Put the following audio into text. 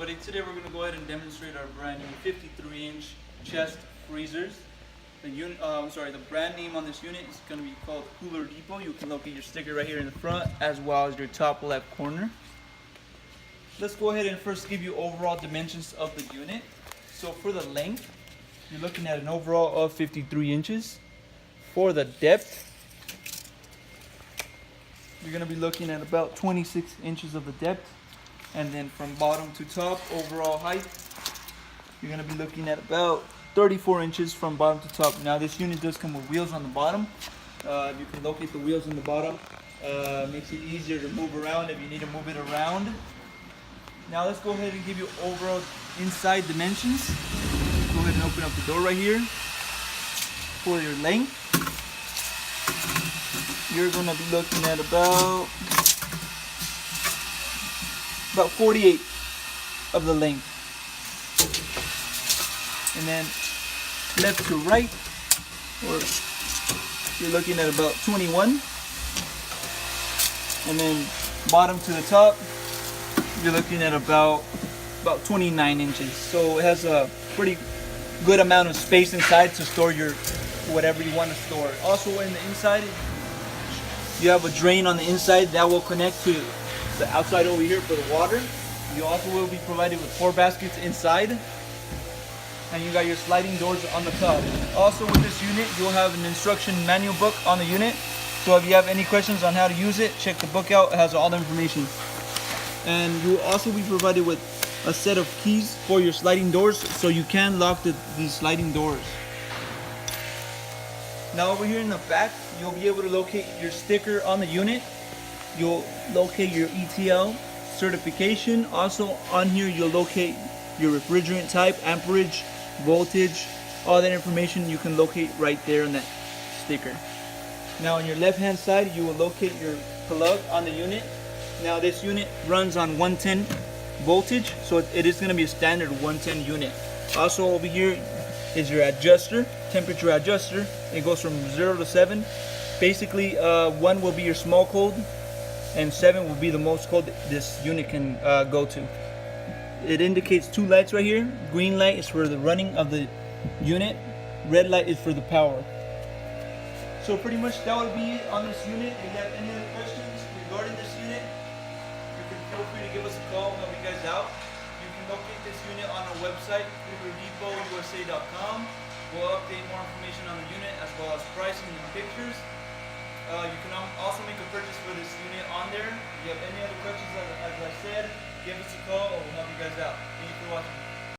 Buddy, today we're going to go ahead and demonstrate our brand new 53-inch chest freezers. The brand name on this unit is going to be called Cooler Depot. You can locate your sticker right here in the front as well as your top left corner. Let's go ahead and first give you overall dimensions of the unit. So for the length, you're looking at an overall of 53 inches. For the depth, you're going to be looking at about 26 inches of the depth. And then from bottom to top, overall height, you're going to be looking at about 34 inches from bottom to top. Now this unit does come with wheels on the bottom. You can locate the wheels on the bottom. Makes it easier to move around if you need to move it around. Now let's go ahead and give you overall inside dimensions. Go ahead and open up the door right here. For your length, you're going to be looking at about 48 of the length. And then left to right, or you're looking at about 21. And then bottom to the top, you're looking at about 29 inches. So it has a pretty good amount of space inside to store your whatever you want to store. Also in the inside, you have a drain on the inside that will connect to the outside over here for the water. You also will be provided with 4 baskets inside, and you got your sliding doors on the top. Also with this unit, you'll have an instruction manual book on the unit. So if you have any questions on how to use it, check the book out. It has all the information. And you will also be provided with a set of keys for your sliding doors, so you can lock these sliding doors. Now over here in the back, you'll be able to locate your sticker on the unit. You'll locate your ETL certification. Also on here, you'll locate your refrigerant type, amperage, voltage, all that information you can locate right there on that sticker. Now on your left hand side, you will locate your plug on the unit. Now this unit runs on 110 voltage, so it is going to be a standard 110 unit. Also over here is your adjuster, temperature adjuster. It goes from 0 to 7. Basically 1 will be your small cold, and 7 will be the most cold this unit can go to. It indicates 2 lights right here. Green light is for the running of the unit. Red light is for the power. So pretty much that would be it on this unit. If you have any other questions regarding this unit, you can feel free to give us a call. We'll help you guys out. You can locate this unit on our website, CoolerDepotUSA.com. We'll update more information on the unit as well as pricing and pictures. You can also make a purchase for this unit on there. If you have any other questions, as I said, give us a call or we'll help you guys out. Thank you for watching.